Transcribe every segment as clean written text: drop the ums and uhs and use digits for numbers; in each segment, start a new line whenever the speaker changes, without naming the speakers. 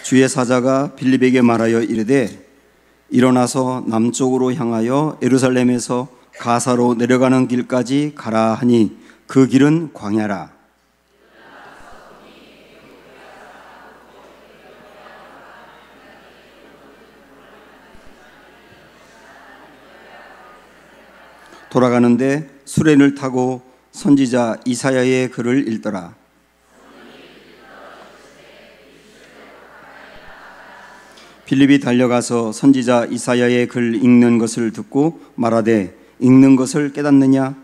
주의 사자가 빌립에게 말하여 이르되 일어나서 남쪽으로 향하여 예루살렘에서 가사로 내려가는 길까지 가라 하니 그 길은 광야라. 돌아가는데 수레를 타고 선지자 이사야의 글을 읽더라. 빌립이 달려가서 선지자 이사야의 글 읽는 것을 듣고 말하되 읽는 것을 깨닫느냐?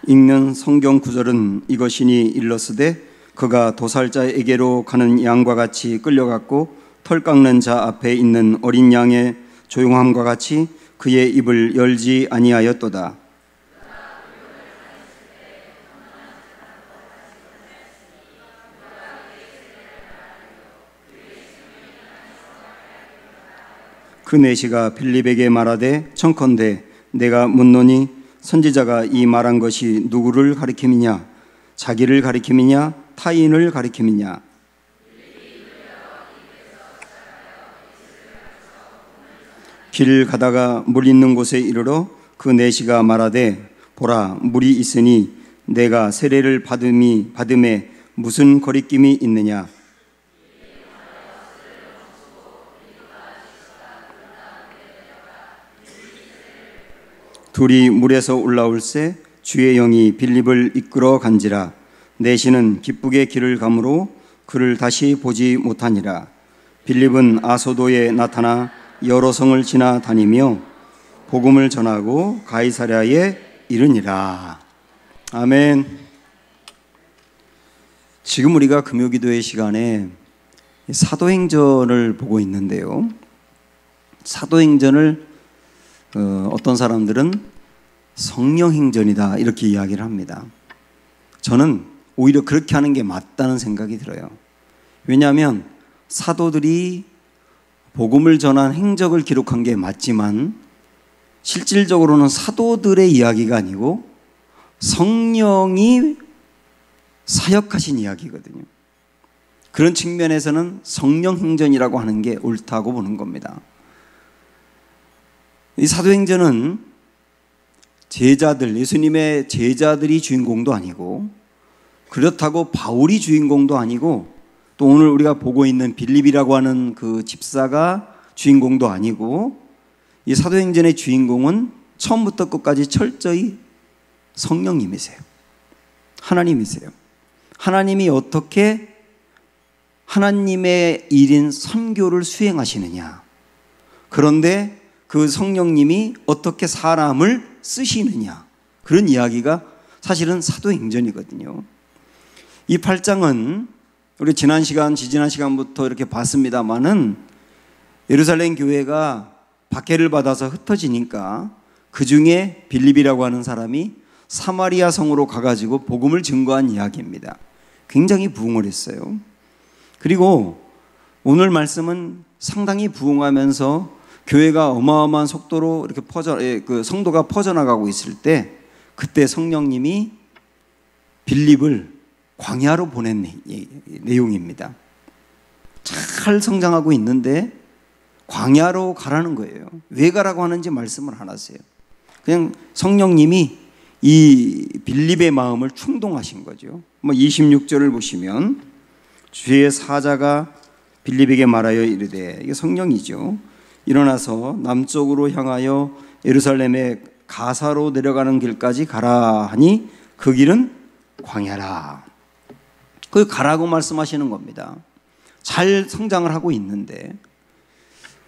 읽는 성경 구절은 이것이니 일러스되 그가 도살자에게로 가는 양과 같이 끌려갔고 털 깎는 자 앞에 있는 어린 양의 조용함과 같이 그의 입을 열지 아니하였도다. 그 내시가 빌립에게 말하되 청컨대 내가 묻노니 선지자가 이 말한 것이 누구를 가리킴이냐? 자기를 가리킴이냐? 타인을 가리킴이냐? 길 가다가 물 있는 곳에 이르러 그 내시가 말하되 보라 물이 있으니 내가 세례를 받음에 무슨 거리낌이 있느냐? 둘이 물에서 올라올새 주의 영이 빌립을 이끌어 간지라. 내시는 기쁘게 길을 가므로 그를 다시 보지 못하니라. 빌립은 아소도에 나타나 여러 성을 지나 다니며 복음을 전하고 가이사랴에 이르니라. 아멘. 지금 우리가 금요기도의 시간에 사도행전을 보고 있는데요. 사도행전을 어떤 사람들은 성령행전이다 이렇게 이야기를 합니다. 저는 오히려 그렇게 하는 게 맞다는 생각이 들어요. 왜냐하면 사도들이 복음을 전한 행적을 기록한 게 맞지만 실질적으로는 사도들의 이야기가 아니고 성령이 사역하신 이야기거든요. 그런 측면에서는 성령행전이라고 하는 게 옳다고 보는 겁니다. 이 사도행전은 제자들, 예수님의 제자들이 주인공도 아니고 그렇다고 바울이 주인공도 아니고 또 오늘 우리가 보고 있는 빌립이라고 하는 그 집사가 주인공도 아니고 이 사도행전의 주인공은 처음부터 끝까지 철저히 성령님이세요. 하나님이세요. 하나님이 어떻게 하나님의 일인 선교를 수행하시느냐. 그런데 그 성령님이 어떻게 사람을 쓰시느냐. 그런 이야기가 사실은 사도행전이거든요. 이 8장은 우리 지지난 시간부터 이렇게 봤습니다마는 예루살렘 교회가 박해를 받아서 흩어지니까 그 중에 빌립이라고 하는 사람이 사마리아 성으로 가가지고 복음을 증거한 이야기입니다. 굉장히 부흥을 했어요. 그리고 오늘 말씀은 상당히 부흥하면서 교회가 어마어마한 속도로 이렇게 성도가 퍼져나가고 있을 때 그때 성령님이 빌립을 광야로 보낸 내용입니다. 잘 성장하고 있는데 광야로 가라는 거예요. 왜 가라고 하는지 말씀을 안 하세요. 그냥 성령님이 이 빌립의 마음을 충동하신 거죠. 26절을 보시면 주의 사자가 빌립에게 말하여 이르되, 이게 성령이죠. 일어나서 남쪽으로 향하여 예루살렘의 가사로 내려가는 길까지 가라 하니 그 길은 광야라. 그 가라고 말씀하시는 겁니다. 잘 성장을 하고 있는데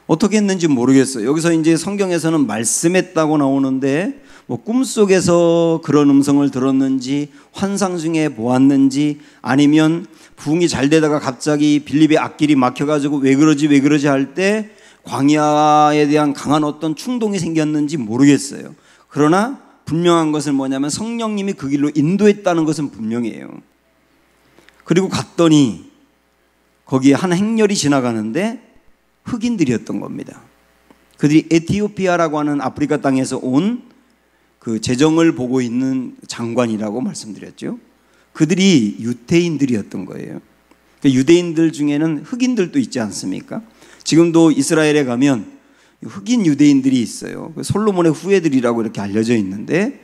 어떻게 했는지 모르겠어요. 여기서 이제 성경에서는 말씀했다고 나오는데 꿈속에서 그런 음성을 들었는지 환상 중에 보았는지 아니면 부흥이 잘 되다가 갑자기 빌립의 앞길이 막혀가지고 왜 그러지 할 때 광야에 대한 강한 어떤 충동이 생겼는지 모르겠어요. 그러나 분명한 것은 뭐냐면 성령님이 그 길로 인도했다는 것은 분명해요. 그리고 갔더니 거기에 한 행렬이 지나가는데 흑인들이었던 겁니다. 그들이 에티오피아라고 하는 아프리카 땅에서 온 그 재정을 보고 있는 장관이라고 말씀드렸죠. 그들이 유대인들이었던 거예요. 유대인들 중에는 흑인들도 있지 않습니까? 지금도 이스라엘에 가면 흑인 유대인들이 있어요. 솔로몬의 후예들이라고 이렇게 알려져 있는데,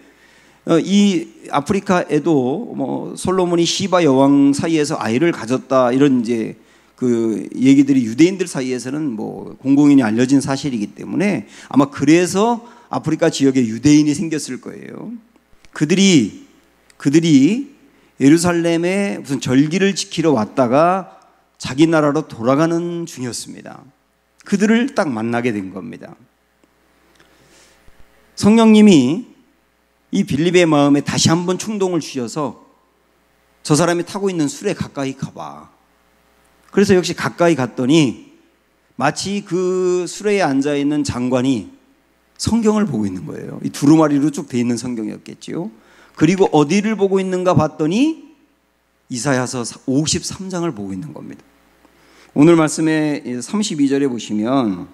이 아프리카에도 뭐 솔로몬이 시바 여왕 사이에서 아이를 가졌다, 이런 이제 그 얘기들이 유대인들 사이에서는 뭐 공공연히 알려진 사실이기 때문에 아마 그래서 아프리카 지역에 유대인이 생겼을 거예요. 그들이 예루살렘에 무슨 절기를 지키러 왔다가 자기 나라로 돌아가는 중이었습니다. 그들을 딱 만나게 된 겁니다. 성령님이 이 빌립의 마음에 다시 한번 충동을 주셔서 저 사람이 타고 있는 술에 가까이 가봐. 그래서 역시 가까이 갔더니 마치 그 수레에 앉아있는 장관이 성경을 보고 있는 거예요. 이 두루마리로 쭉 돼 있는 성경이었겠지요. 그리고 어디를 보고 있는가 봤더니 이사야서 53장을 보고 있는 겁니다. 오늘 말씀에 32절에 보시면,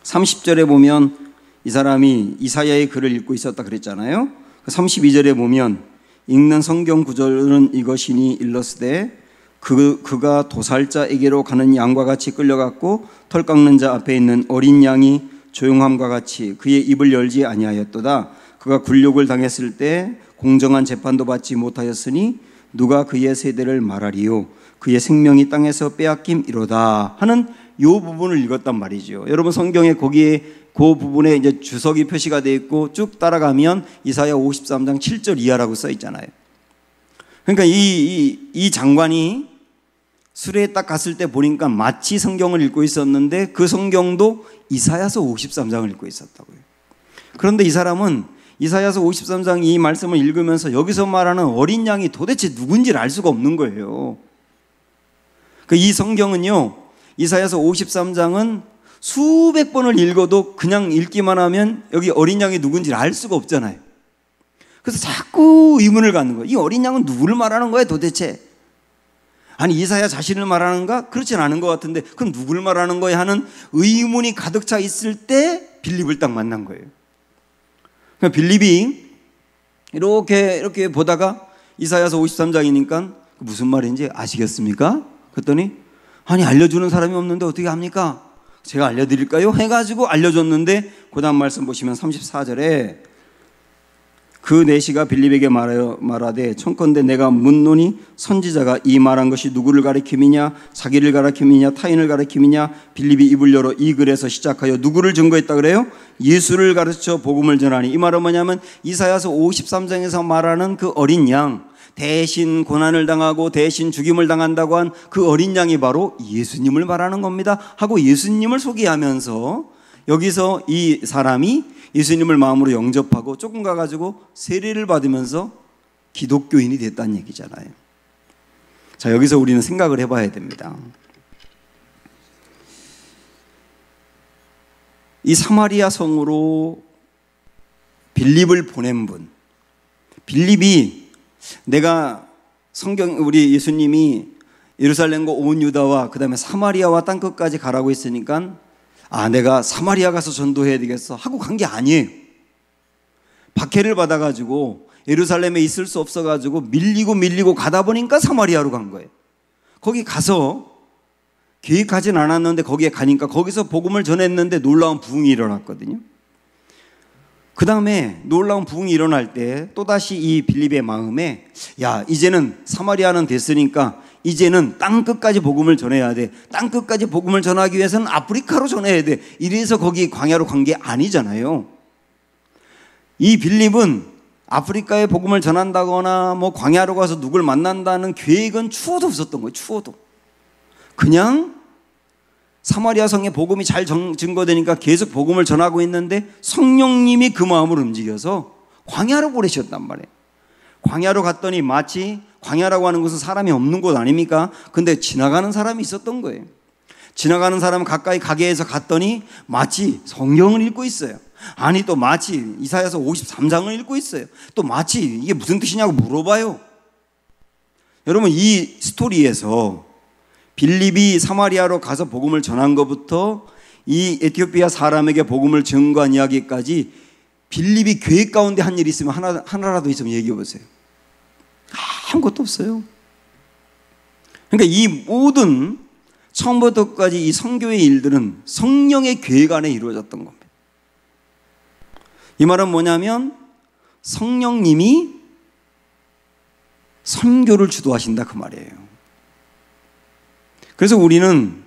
30절에 보면 이 사람이 이사야의 글을 읽고 있었다 그랬잖아요. 32절에 보면 읽는 성경 구절은 이것이니 일러스되 그가 도살자에게로 가는 양과 같이 끌려갔고 털 깎는 자 앞에 있는 어린 양이 조용함과 같이 그의 입을 열지 아니하였도다. 그가 굴욕을 당했을 때 공정한 재판도 받지 못하였으니 누가 그의 세대를 말하리요. 그의 생명이 땅에서 빼앗김이로다 하는 요 부분을 읽었단 말이죠. 여러분 성경에 거기에 그 부분에 이제 주석이 표시가 되어 있고 쭉 따라가면 이사야 53장 7절 이하라고 써 있잖아요. 그러니까 이 장관이 수레에 딱 갔을 때 보니까 마치 성경을 읽고 있었는데 그 성경도 이사야서 53장을 읽고 있었다고요. 그런데 이 사람은 이사야서 53장 이 말씀을 읽으면서 여기서 말하는 어린 양이 도대체 누군지를 알 수가 없는 거예요. 이 성경은요, 이사야서 53장은 수백 번을 읽어도 그냥 읽기만 하면 여기 어린 양이 누군지를 알 수가 없잖아요. 그래서 자꾸 의문을 갖는 거예요. 이 어린 양은 누구를 말하는 거야 도대체? 아니 이사야 자신을 말하는가? 그렇진 않은 것 같은데 그럼 누구를 말하는 거야 하는 의문이 가득 차 있을 때 빌립을 딱 만난 거예요. 그러니까 빌립이 이렇게 보다가 이사야서 53장이니까 무슨 말인지 아시겠습니까? 그랬더니 아니 알려주는 사람이 없는데 어떻게 합니까? 제가 알려드릴까요? 해가지고 알려줬는데 그 다음 말씀 보시면 34절에 그 내시가 빌립에게 말하되 청컨대 내가 묻노니 선지자가 이 말한 것이 누구를 가리킴이냐 자기를 가리킴이냐 타인을 가리킴이냐. 빌립이 입을 열어 이 글에서 시작하여 누구를 증거했다 그래요? 예수를 가르쳐 복음을 전하니. 이 말은 뭐냐면 이사야서 53장에서 말하는 그 어린 양, 대신 고난을 당하고 대신 죽임을 당한다고 한 그 어린 양이 바로 예수님을 말하는 겁니다 하고 예수님을 소개하면서 여기서 이 사람이 예수님을 마음으로 영접하고 조금 가가지고 세례를 받으면서 기독교인이 됐다는 얘기잖아요. 자, 여기서 우리는 생각을 해봐야 됩니다. 이 사마리아 성으로 빌립을 보낸 분, 빌립이 내가 우리 예수님이 예루살렘과 온 유다와 그 다음에 사마리아와 땅끝까지 가라고 했으니까 내가 사마리아 가서 전도해야 되겠어 하고 간 게 아니에요. 박해를 받아가지고 예루살렘에 있을 수 없어가지고 밀리고 가다 보니까 사마리아로 간 거예요. 거기 가서 계획하진 않았는데 거기에 가니까 거기서 복음을 전했는데 놀라운 부흥이 일어났거든요. 그 다음에 놀라운 부흥이 일어날 때 또다시 이 빌립의 마음에 이제는 사마리아는 됐으니까 이제는 땅끝까지 복음을 전해야 돼. 땅끝까지 복음을 전하기 위해서는 아프리카로 전해야 돼. 이래서 거기 광야로 간 게 아니잖아요. 이 빌립은 아프리카에 복음을 전한다거나 뭐 광야로 가서 누굴 만난다는 계획은 추호도 없었던 거예요. 추호도. 그냥 사마리아 성에 복음이 잘 증거되니까 계속 복음을 전하고 있는데 성령님이 그 마음을 움직여서 광야로 보내셨단 말이에요. 광야로 갔더니 마치 광야라고 하는 곳은 사람이 없는 곳 아닙니까? 근데 지나가는 사람이 있었던 거예요. 지나가는 사람 가까이 가게 해서 갔더니 마치 성경을 읽고 있어요. 아니 또 마치 이사야서 53장을 읽고 있어요. 또 마치 이게 무슨 뜻이냐고 물어봐요. 여러분 이 스토리에서 빌립이 사마리아로 가서 복음을 전한 것부터 이 에티오피아 사람에게 복음을 증거한 이야기까지 빌립이 교회 가운데 한 일이 있으면 하나라도 있으면 얘기해 보세요. 아무것도 없어요. 그러니까 이 모든 처음부터 끝까지 이 성교의 일들은 성령의 계획 안에 이루어졌던 겁니다. 이 말은 뭐냐면 성령님이 선교를 주도하신다 그 말이에요. 그래서 우리는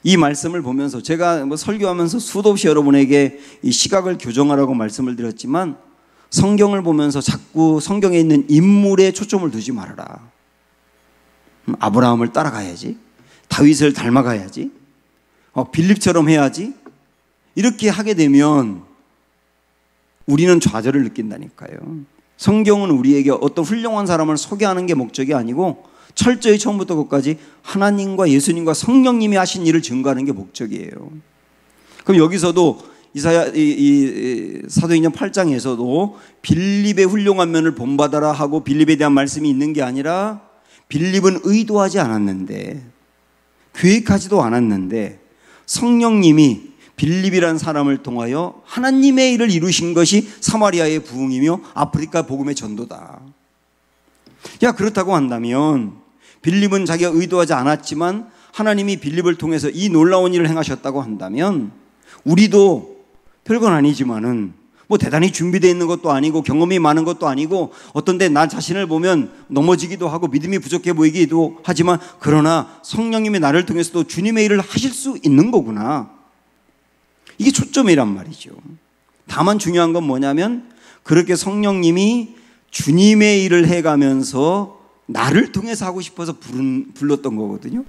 이 말씀을 보면서 제가 설교하면서 수도 없이 여러분에게 이 시각을 교정하라고 말씀을 드렸지만 성경을 보면서 자꾸 성경에 있는 인물에 초점을 두지 말아라. 아브라함을 따라가야지. 다윗을 닮아가야지. 빌립처럼 해야지. 이렇게 하게 되면 우리는 좌절을 느낀다니까요. 성경은 우리에게 어떤 훌륭한 사람을 소개하는 게 목적이 아니고 철저히 처음부터 끝까지 하나님과 예수님과 성령님이 하신 일을 증거하는 게 목적이에요. 그럼 여기서도 사도행전 8장에서도 빌립의 훌륭한 면을 본받아라 하고 빌립에 대한 말씀이 있는 게 아니라 빌립은 의도하지 않았는데 계획하지도 않았는데 성령님이 빌립이라는 사람을 통하여 하나님의 일을 이루신 것이 사마리아의 부흥이며 아프리카 복음의 전도다. 야, 그렇다고 한다면 빌립은 자기가 의도하지 않았지만 하나님이 빌립을 통해서 이 놀라운 일을 행하셨다고 한다면 우리도 별건 아니지만은 뭐 대단히 준비되어 있는 것도 아니고 경험이 많은 것도 아니고 어떤 데 나 자신을 보면 넘어지기도 하고 믿음이 부족해 보이기도 하지만 그러나 성령님이 나를 통해서도 주님의 일을 하실 수 있는 거구나. 이게 초점이란 말이죠. 다만 중요한 건 뭐냐면 그렇게 성령님이 주님의 일을 해가면서 나를 통해서 하고 싶어서 불렀던 거거든요.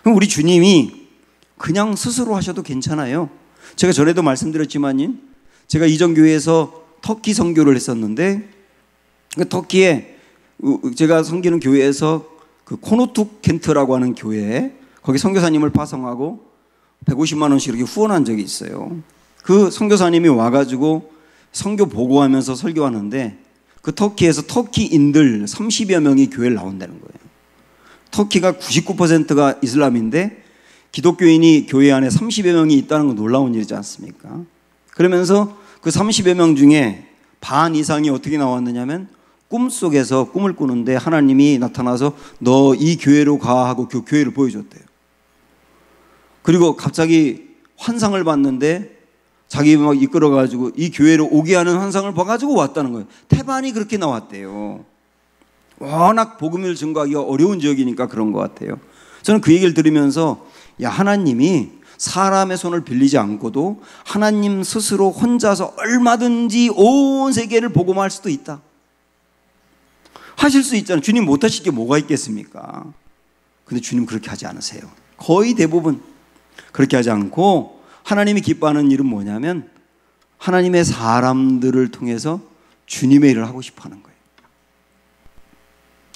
그럼 우리 주님이 그냥 스스로 하셔도 괜찮아요. 제가 전에도 말씀드렸지만 제가 이전 교회에서 터키 선교를 했었는데 터키에 제가 섬기는 교회에서 그 코노툭 켄트라고 하는 교회에 거기 선교사님을 파송하고 150만 원씩 이렇게 후원한 적이 있어요. 그 선교사님이 와가지고 선교 보고하면서 설교하는데 그 터키에서 터키인들 30여 명이 교회를 나온다는 거예요. 터키가 99%가 이슬람인데 기독교인이 교회 안에 30여 명이 있다는 건 놀라운 일이지 않습니까? 그러면서 그 30여 명 중에 반 이상이 어떻게 나왔느냐면 꿈속에서 꿈을 꾸는데 하나님이 나타나서 너 이 교회로 가 하고 그 교회를 보여줬대요. 그리고 갑자기 환상을 봤는데 자기 막 이끌어가지고 이 교회로 오게 하는 환상을 봐가지고 왔다는 거예요. 태반이 그렇게 나왔대요. 워낙 복음을 증거하기가 어려운 지역이니까 그런 것 같아요. 저는 그 얘기를 들으면서 야, 하나님이 사람의 손을 빌리지 않고도 하나님 스스로 혼자서 얼마든지 온 세계를 복음할 수도 있다. 하실 수 있잖아요. 주님 못하실 게 뭐가 있겠습니까? 근데 주님 그렇게 하지 않으세요. 거의 대부분 그렇게 하지 않고 하나님이 기뻐하는 일은 뭐냐면 하나님의 사람들을 통해서 주님의 일을 하고 싶어 하는 거예요.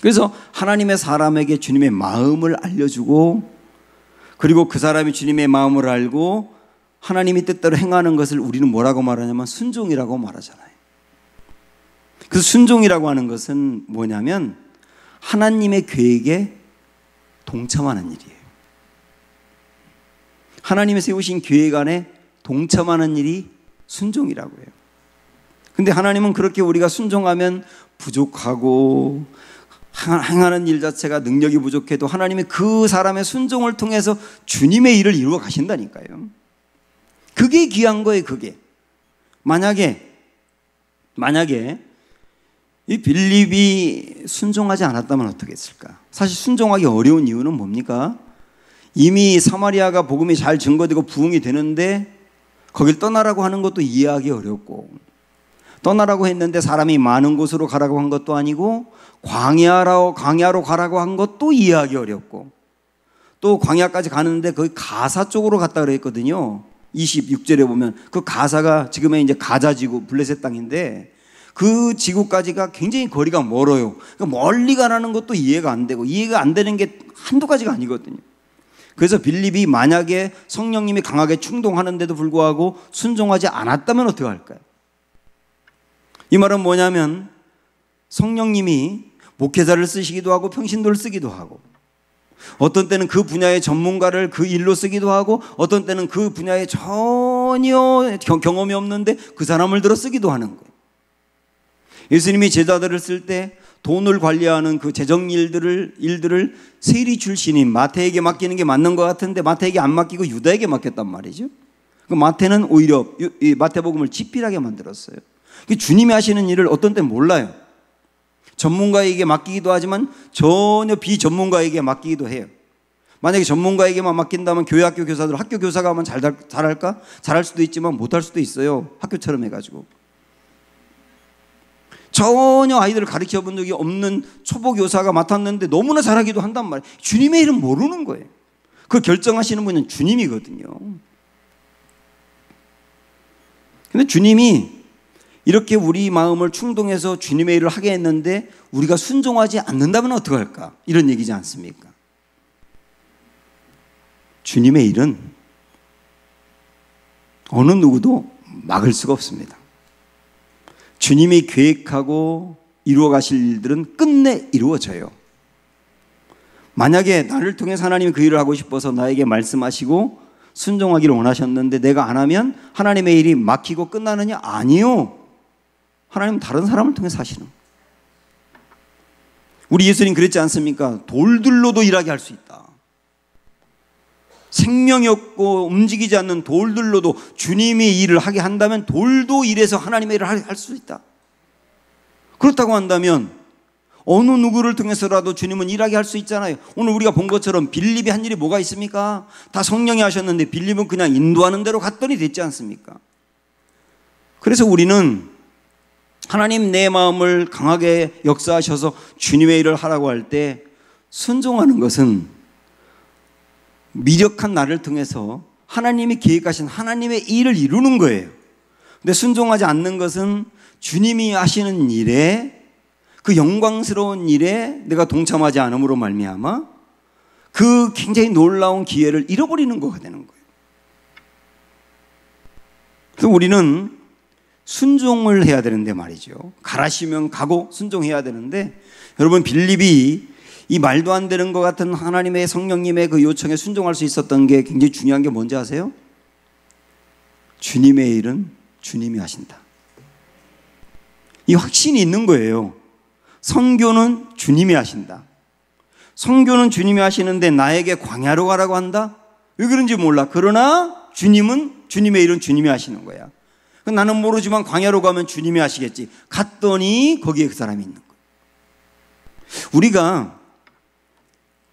그래서 하나님의 사람에게 주님의 마음을 알려주고 그리고 그 사람이 주님의 마음을 알고 하나님이 뜻대로 행하는 것을 우리는 뭐라고 말하냐면 순종이라고 말하잖아요. 그 순종이라고 하는 것은 뭐냐면 하나님의 계획에 동참하는 일이에요. 하나님이 세우신 계획 안에 동참하는 일이 순종이라고 해요. 근데 하나님은 그렇게 우리가 순종하면 부족하고 행하는 일 자체가 능력이 부족해도 하나님이 그 사람의 순종을 통해서 주님의 일을 이루어 가신다니까요. 그게 귀한 거예요. 그게 만약에 이 빌립이 순종하지 않았다면 어떻게 했을까? 사실 순종하기 어려운 이유는 뭡니까? 이미 사마리아가 복음이 잘 증거되고 부흥이 되는데 거길 떠나라고 하는 것도 이해하기 어렵고 떠나라고 했는데 사람이 많은 곳으로 가라고 한 것도 아니고 광야로 가라고 한 것도 이해하기 어렵고 또 광야까지 가는데 거기 가사 쪽으로 갔다 그랬거든요. 26절에 보면 그 가사가 지금의 이제 가자 지구 블레셋 땅인데 그 지구까지가 굉장히 거리가 멀어요. 그러니까 멀리 가라는 것도 이해가 안 되고 이해가 안 되는 게 한두 가지가 아니거든요. 그래서 빌립이 만약에 성령님이 강하게 충동하는데도 불구하고 순종하지 않았다면 어떻게 할까요? 이 말은 뭐냐면 성령님이 목회자를 쓰시기도 하고 평신도를 쓰기도 하고 어떤 때는 그 분야의 전문가를 그 일로 쓰기도 하고, 어떤 때는 그 분야에 전혀 경험이 없는데 그 사람을 들어 쓰기도 하는 거예요. 예수님이 제자들을 쓸 때 돈을 관리하는 그 재정 일들을 세리 출신인 마태에게 맡기는 게 맞는 것 같은데 마태에게 안 맡기고 유다에게 맡겼단 말이죠. 그 마태는 오히려 이 마태복음을 집필하게 만들었어요. 주님이 하시는 일을 어떤 때는 몰라요. 전문가에게 맡기기도 하지만 전혀 비전문가에게 맡기기도 해요. 만약에 전문가에게만 맡긴다면 교회 학교 교사들, 학교 교사가 하면 잘할까? 잘할 수도 있지만 못할 수도 있어요. 학교처럼 해가지고. 전혀 아이들을 가르쳐 본 적이 없는 초보 교사가 맡았는데 너무나 잘하기도 한단 말이에요. 주님의 일은 모르는 거예요. 그걸 결정하시는 분은 주님이거든요. 근데 주님이 이렇게 우리 마음을 충동해서 주님의 일을 하게 했는데 우리가 순종하지 않는다면 어떡할까? 이런 얘기지 않습니까? 주님의 일은 어느 누구도 막을 수가 없습니다. 주님이 계획하고 이루어 가실 일들은 끝내 이루어져요. 만약에 나를 통해서 하나님이 그 일을 하고 싶어서 나에게 말씀하시고 순종하기를 원하셨는데 내가 안 하면 하나님의 일이 막히고 끝나느냐? 아니요. 하나님은 다른 사람을 통해서 하시는 거예요. 우리 예수님 그랬지 않습니까? 돌들로도 일하게 할 수 있다. 생명이 없고 움직이지 않는 돌들로도 주님이 일을 하게 한다면 돌도 일해서 하나님의 일을 할 수 있다. 그렇다고 한다면 어느 누구를 통해서라도 주님은 일하게 할 수 있잖아요. 오늘 우리가 본 것처럼 빌립이 한 일이 뭐가 있습니까? 다 성령이 하셨는데 빌립은 그냥 인도하는 대로 갔더니 됐지 않습니까? 그래서 우리는 하나님 내 마음을 강하게 역사하셔서 주님의 일을 하라고 할 때 순종하는 것은 미력한 나를 통해서 하나님이 계획하신 하나님의 일을 이루는 거예요. 근데 순종하지 않는 것은 주님이 하시는 일에, 그 영광스러운 일에 내가 동참하지 않음으로 말미암아 그 굉장히 놀라운 기회를 잃어버리는 거가 되는 거예요. 그래서 우리는 순종을 해야 되는데 말이죠. 가라시면 가고 순종해야 되는데, 여러분 빌립이 이 말도 안 되는 것 같은 하나님의 성령님의 그 요청에 순종할 수 있었던 게 굉장히 중요한 게 뭔지 아세요? 주님의 일은 주님이 하신다. 이 확신이 있는 거예요. 선교는 주님이 하신다. 선교는 주님이 하시는데 나에게 광야로 가라고 한다? 왜 그런지 몰라. 그러나 주님의 일은 주님이 하시는 거야. 나는 모르지만 광야로 가면 주님이 하시겠지. 갔더니 거기에 그 사람이 있는 거예요. 우리가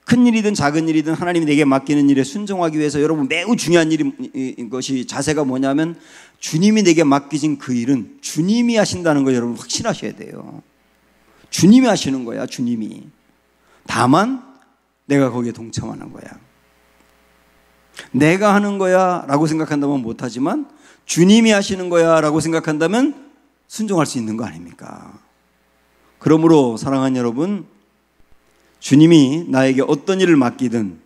큰 일이든 작은 일이든 하나님이 내게 맡기는 일에 순종하기 위해서 여러분 매우 중요한 것이 자세가 뭐냐면 주님이 내게 맡기신 그 일은 주님이 하신다는 걸 여러분 확신하셔야 돼요. 주님이 하시는 거야. 주님이. 다만 내가 거기에 동참하는 거야. 내가 하는 거야 라고 생각한다면 못하지만 주님이 하시는 거야 라고 생각한다면 순종할 수 있는 거 아닙니까? 그러므로 사랑하는 여러분, 주님이 나에게 어떤 일을 맡기든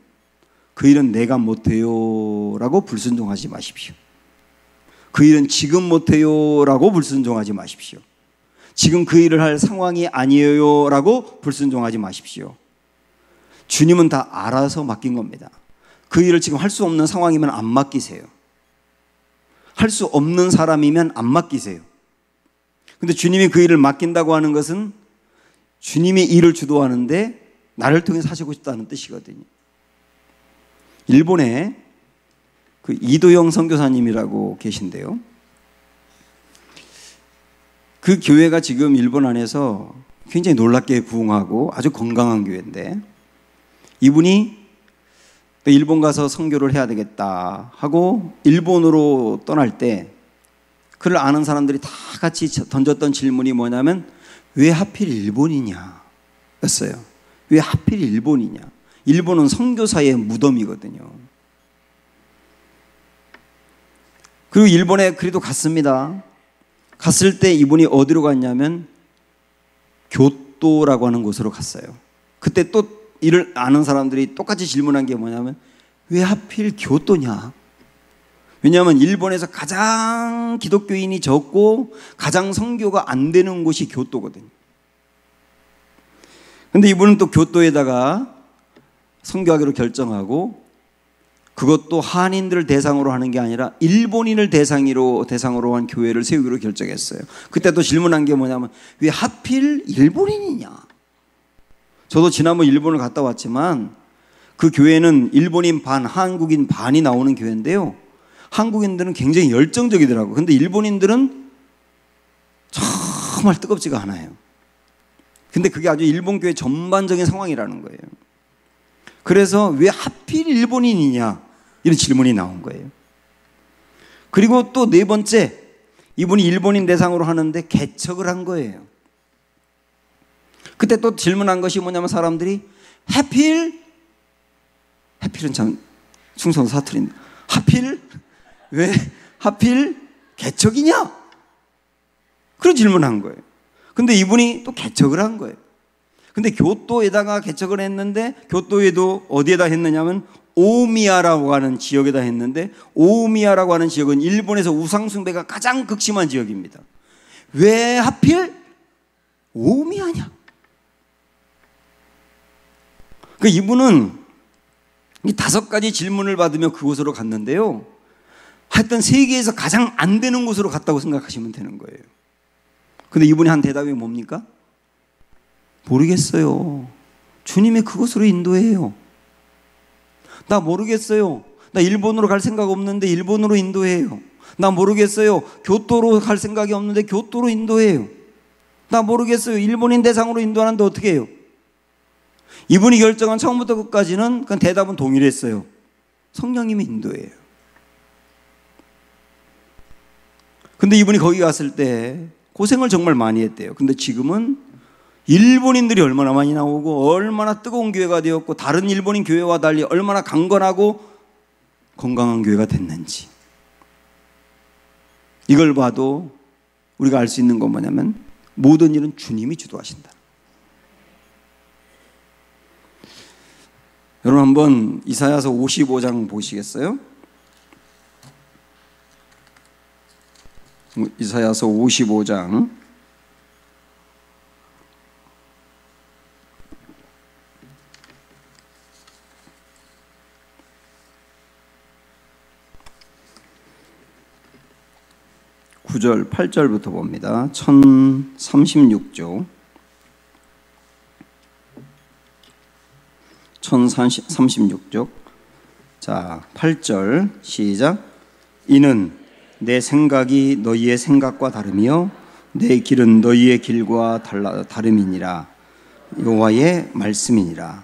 그 일은 내가 못해요 라고 불순종하지 마십시오. 그 일은 지금 못해요 라고 불순종하지 마십시오. 지금 그 일을 할 상황이 아니에요 라고 불순종하지 마십시오. 주님은 다 알아서 맡긴 겁니다. 그 일을 지금 할 수 없는 상황이면 안 맡기세요. 할 수 없는 사람이면 안 맡기세요. 근데 주님이 그 일을 맡긴다고 하는 것은 주님이 일을 주도하는데 나를 통해서 하시고 싶다는 뜻이거든요. 일본에 그 이도영 선교사님이라고 계신데요. 그 교회가 지금 일본 안에서 굉장히 놀랍게 부흥하고 아주 건강한 교회인데, 이분이 일본 가서 선교를 해야 되겠다 하고 일본으로 떠날 때 그를 아는 사람들이 다 같이 던졌던 질문이 뭐냐면 왜 하필 일본이냐 였어요. 왜 하필 일본이냐. 일본은 선교사의 무덤이거든요. 그리고 일본에 그래도 갔습니다. 갔을 때 이분이 어디로 갔냐면 교토라고 하는 곳으로 갔어요. 그때 또 이를 아는 사람들이 똑같이 질문한 게 뭐냐면 왜 하필 교토냐. 왜냐하면 일본에서 가장 기독교인이 적고 가장 선교가 안 되는 곳이 교토거든요. 근데 이분은 또 교토에다가 선교하기로 결정하고, 그것도 한인들을 대상으로 하는 게 아니라 일본인을 대상으로 한 교회를 세우기로 결정했어요. 그때 또 질문한 게 뭐냐면, 왜 하필 일본인이냐? 저도 지난번 일본을 갔다 왔지만 그 교회는 일본인 반, 한국인 반이 나오는 교회인데요, 한국인들은 굉장히 열정적이더라고요. 근데 일본인들은 정말 뜨겁지가 않아요. 근데 그게 아주 일본 교회 전반적인 상황이라는 거예요. 그래서 왜 하필 일본인이냐? 이런 질문이 나온 거예요. 그리고 또 네 번째, 이분이 일본인 대상으로 하는데 개척을 한 거예요. 그때 또 질문한 것이 뭐냐면, 사람들이 하필은 참 충성도 사투리인데, 왜 하필 개척이냐? 그런 질문한 거예요. 근데 이분이 또 개척을 한 거예요. 근데 교토에다가 개척을 했는데, 교토에도 어디에다 했느냐면 오미야라고 하는 지역에다 했는데, 오미야라고 하는 지역은 일본에서 우상숭배가 가장 극심한 지역입니다. 왜 하필 오미야냐? 그 이분은 이 5가지 질문을 받으며 그곳으로 갔는데요, 하여튼 세계에서 가장 안 되는 곳으로 갔다고 생각하시면 되는 거예요. 근데 이분이 한 대답이 뭡니까? 모르겠어요. 주님이 그곳으로 인도해요. 나 모르겠어요. 나 일본으로 갈 생각 없는데 일본으로 인도해요. 나 모르겠어요. 교토로 갈 생각이 없는데 교토로 인도해요. 나 모르겠어요. 일본인 대상으로 인도하는데 어떻게 해요? 이분이 결정한 처음부터 끝까지는 그 대답은 동일했어요. 성령님이 인도해요. 근데 이분이 거기 갔을 때 고생을 정말 많이 했대요. 근데 지금은 일본인들이 얼마나 많이 나오고 얼마나 뜨거운 교회가 되었고, 다른 일본인 교회와 달리 얼마나 강건하고 건강한 교회가 됐는지, 이걸 봐도 우리가 알 수 있는 건 뭐냐면, 모든 일은 주님이 주도하신다. 여러분 한번 이사야서 55장 보시겠어요? 이사야서 55장 9절 8절부터 봅니다. 1036쪽 1036쪽 자 8절 시작. 이는 내 생각이 너희의 생각과 다르며 내 길은 너희의 길과 다름이니라. 여호와의 말씀이니라.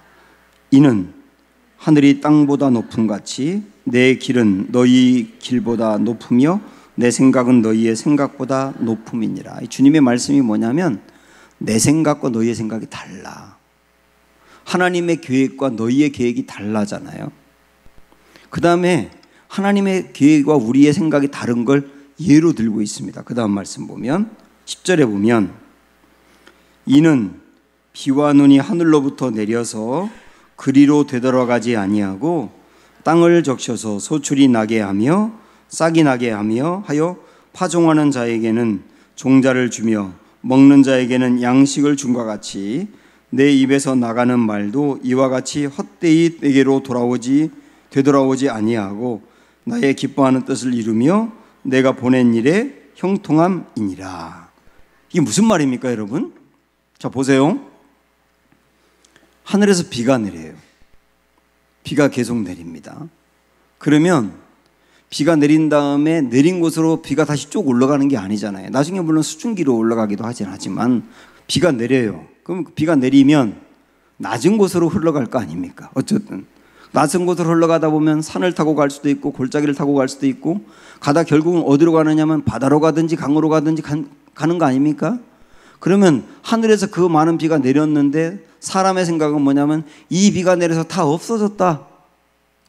이는 하늘이 땅보다 높음같이 내 길은 너희 길보다 높으며 내 생각은 너희의 생각보다 높음이니라. 주님의 말씀이 뭐냐면, 내 생각과 너희의 생각이 달라. 하나님의 계획과 너희의 계획이 달라잖아요. 그 다음에 하나님의 계획과 우리의 생각이 다른 걸 예로 들고 있습니다. 그 다음 말씀 보면 10절에 보면, 이는 비와 눈이 하늘로부터 내려서 그리로 되돌아가지 아니하고 땅을 적셔서 소출이 나게 하며 싹이 나게 하여 파종하는 자에게는 종자를 주며 먹는 자에게는 양식을 준 것 같이 내 입에서 나가는 말도 이와 같이 헛되이 내게로 되돌아오지 아니하고 나의 기뻐하는 뜻을 이루며 내가 보낸 일에 형통함이니라. 이게 무슨 말입니까, 여러분? 자, 보세요. 하늘에서 비가 내려요. 비가 계속 내립니다. 그러면 비가 내린 다음에 내린 곳으로 비가 다시 쭉 올라가는 게 아니잖아요. 나중에 물론 수증기로 올라가기도 하지만 비가 내려요. 그럼 비가 내리면 낮은 곳으로 흘러갈 거 아닙니까? 어쨌든 낮은 곳으로 흘러가다 보면 산을 타고 갈 수도 있고 골짜기를 타고 갈 수도 있고, 가다 결국은 어디로 가느냐면 바다로 가든지 강으로 가든지 가는 거 아닙니까? 그러면 하늘에서 그 많은 비가 내렸는데 사람의 생각은 뭐냐면, 이 비가 내려서 다 없어졌다,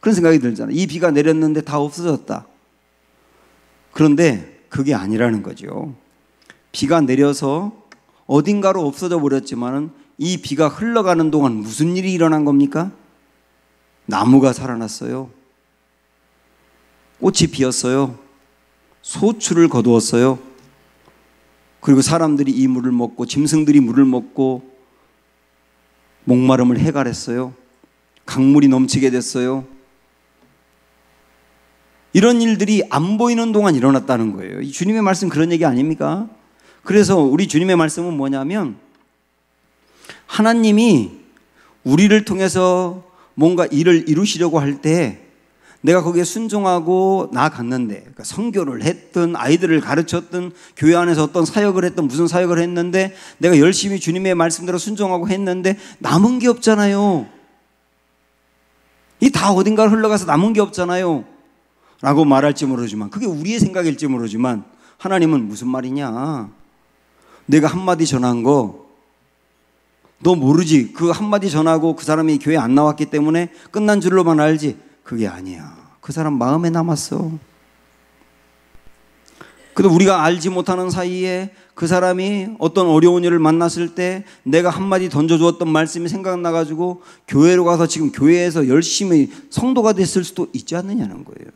그런 생각이 들잖아요. 이 비가 내렸는데 다 없어졌다. 그런데 그게 아니라는 거죠. 비가 내려서 어딘가로 없어져 버렸지만은 이 비가 흘러가는 동안 무슨 일이 일어난 겁니까? 나무가 살아났어요. 꽃이 피었어요. 소출을 거두었어요. 그리고 사람들이 이 물을 먹고 짐승들이 물을 먹고 목마름을 해갈했어요. 강물이 넘치게 됐어요. 이런 일들이 안 보이는 동안 일어났다는 거예요. 이 주님의 말씀 그런 얘기 아닙니까? 그래서 우리 주님의 말씀은 뭐냐면 하나님이 우리를 통해서 뭔가 일을 이루시려고 할 때 내가 거기에 순종하고 나아갔는데, 그러니까 선교를 했든 아이들을 가르쳤든 교회 안에서 어떤 사역을 했든 무슨 사역을 했는데 내가 열심히 주님의 말씀대로 순종하고 했는데 남은 게 없잖아요. 이 다 어딘가 흘러가서 남은 게 없잖아요 라고 말할지 모르지만, 그게 우리의 생각일지 모르지만 하나님은 무슨 말이냐, 내가 한마디 전한 거 너 모르지? 그 한마디 전하고 그 사람이 교회 안 나왔기 때문에 끝난 줄로만 알지? 그게 아니야. 그 사람 마음에 남았어. 근데 우리가 알지 못하는 사이에 그 사람이 어떤 어려운 일을 만났을 때 내가 한마디 던져주었던 말씀이 생각나가지고 교회로 가서 지금 교회에서 열심히 성도가 됐을 수도 있지 않느냐는 거예요.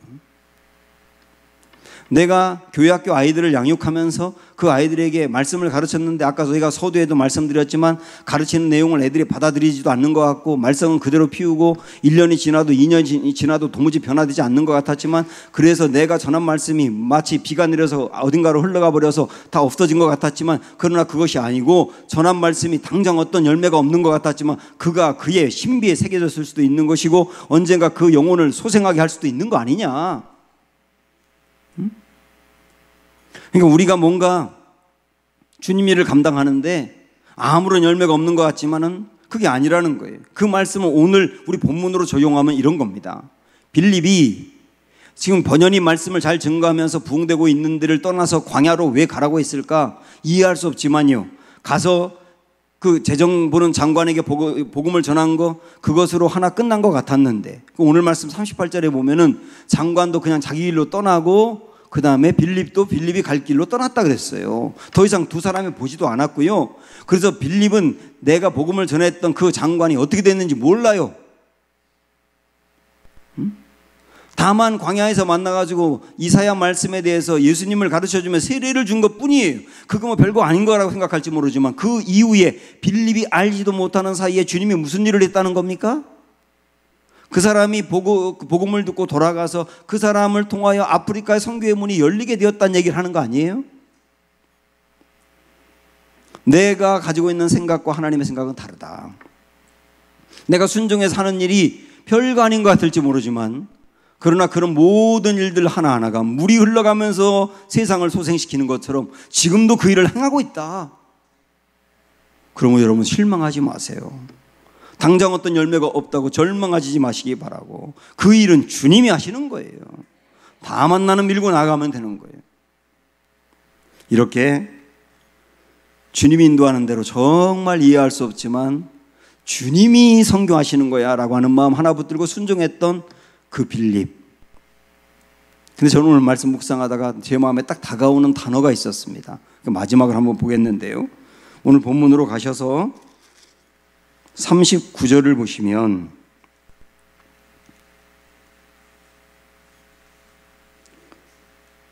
내가 교회 학교 아이들을 양육하면서 그 아이들에게 말씀을 가르쳤는데, 아까 저희가 서두에도 말씀드렸지만 가르치는 내용을 애들이 받아들이지도 않는 것 같고 말썽은 그대로 피우고 1년이 지나도 2년이 지나도 도무지 변화되지 않는 것 같았지만, 그래서 내가 전한 말씀이 마치 비가 내려서 어딘가로 흘러가 버려서 다 없어진 것 같았지만, 그러나 그것이 아니고 전한 말씀이 당장 어떤 열매가 없는 것 같았지만 그가 그의 신비에 새겨졌을 수도 있는 것이고 언젠가 그 영혼을 소생하게 할 수도 있는 거 아니냐. 그러니까 우리가 뭔가 주님 일을 감당하는데 아무런 열매가 없는 것 같지만은 그게 아니라는 거예요. 그 말씀은 오늘 우리 본문으로 적용하면 이런 겁니다. 빌립이 지금 번연히 말씀을 잘 증거하면서 부흥되고 있는 데를 떠나서 광야로 왜 가라고 했을까 이해할 수 없지만요, 가서 그 재정 보는 장관에게 복음을 전한 거, 그것으로 하나 끝난 것 같았는데, 오늘 말씀 38절에 보면은 장관도 그냥 자기 길로 떠나고 그 다음에 빌립이 갈 길로 떠났다 그랬어요. 더 이상 두 사람이 보지도 않았고요. 그래서 빌립은 내가 복음을 전했던 그 장관이 어떻게 됐는지 몰라요. 다만 광야에서 만나가지고 이사야 말씀에 대해서 예수님을 가르쳐주며 세례를 준 것뿐이에요. 그거 뭐 별거 아닌 거라고 생각할지 모르지만 그 이후에 빌립이 알지도 못하는 사이에 주님이 무슨 일을 했다는 겁니까? 그 사람이 복음을 듣고 돌아가서 그 사람을 통하여 아프리카의 선교의 문이 열리게 되었다는 얘기를 하는 거 아니에요? 내가 가지고 있는 생각과 하나님의 생각은 다르다. 내가 순종해서 하는 일이 별거 아닌 것 같을지 모르지만, 그러나 그런 모든 일들 하나하나가 물이 흘러가면서 세상을 소생시키는 것처럼 지금도 그 일을 행하고 있다. 그러면 여러분 실망하지 마세요. 당장 어떤 열매가 없다고 절망하지 마시기 바라고, 그 일은 주님이 하시는 거예요. 다만 나는 밀고 나가면 되는 거예요. 이렇게 주님이 인도하는 대로 정말 이해할 수 없지만 주님이 선교하시는 거야 라고 하는 마음 하나 붙들고 순종했던 그 빌립. 근데 저는 오늘 말씀 묵상하다가 제 마음에 딱 다가오는 단어가 있었습니다. 마지막을 한번 보겠는데요, 오늘 본문으로 가셔서 39절을 보시면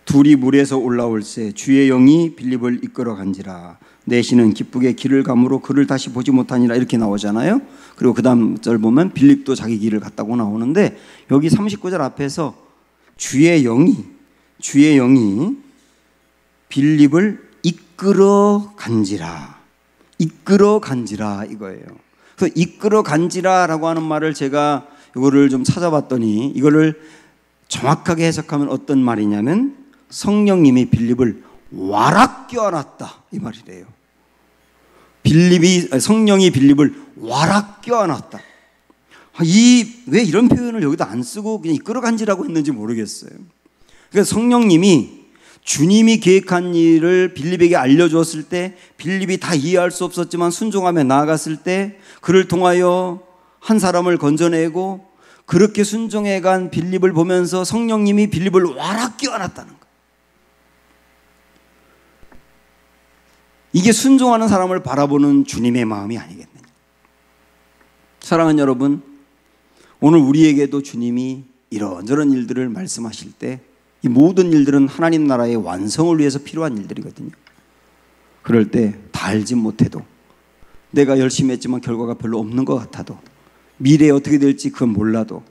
둘이 물에서 올라올새 주의 영이 빌립을 이끌어 간지라 내시는 기쁘게 길을 가므로 그를 다시 보지 못하니라, 이렇게 나오잖아요. 그리고 그 다음 절 보면 빌립도 자기 길을 갔다고 나오는데, 여기 39절 앞에서 주의 영이 빌립을 이끌어 간지라 이거예요. 그래서 이끌어 간지라라고 하는 말을 제가 이거를 좀 찾아봤더니 이거를 정확하게 해석하면 어떤 말이냐면 성령님이 빌립을 와락 껴안았다 이 말이래요. 성령이 빌립을 와락 껴안았다. 왜 이런 표현을 여기다 안 쓰고 그냥 이끌어 간지라고 했는지 모르겠어요. 그러니까 성령님이 주님이 계획한 일을 빌립에게 알려주었을 때 빌립이 다 이해할 수 없었지만 순종하며 나아갔을 때 그를 통하여 한 사람을 건져내고, 그렇게 순종해간 빌립을 보면서 성령님이 빌립을 와락 껴안았다는 거예요. 이게 순종하는 사람을 바라보는 주님의 마음이 아니겠느냐. 사랑하는 여러분, 오늘 우리에게도 주님이 이런저런 일들을 말씀하실 때 이 모든 일들은 하나님 나라의 완성을 위해서 필요한 일들이거든요. 그럴 때 다 알지 못해도, 내가 열심히 했지만 결과가 별로 없는 것 같아도 미래에 어떻게 될지 그건 몰라도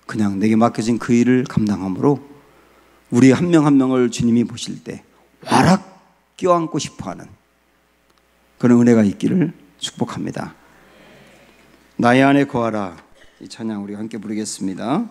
그냥 내게 맡겨진 그 일을 감당함으로 우리 한 명 한 명을 주님이 보실 때 와락 껴안고 싶어하는 그런 은혜가 있기를 축복합니다. 나의 안에 거하라, 이 찬양 우리 함께 부르겠습니다.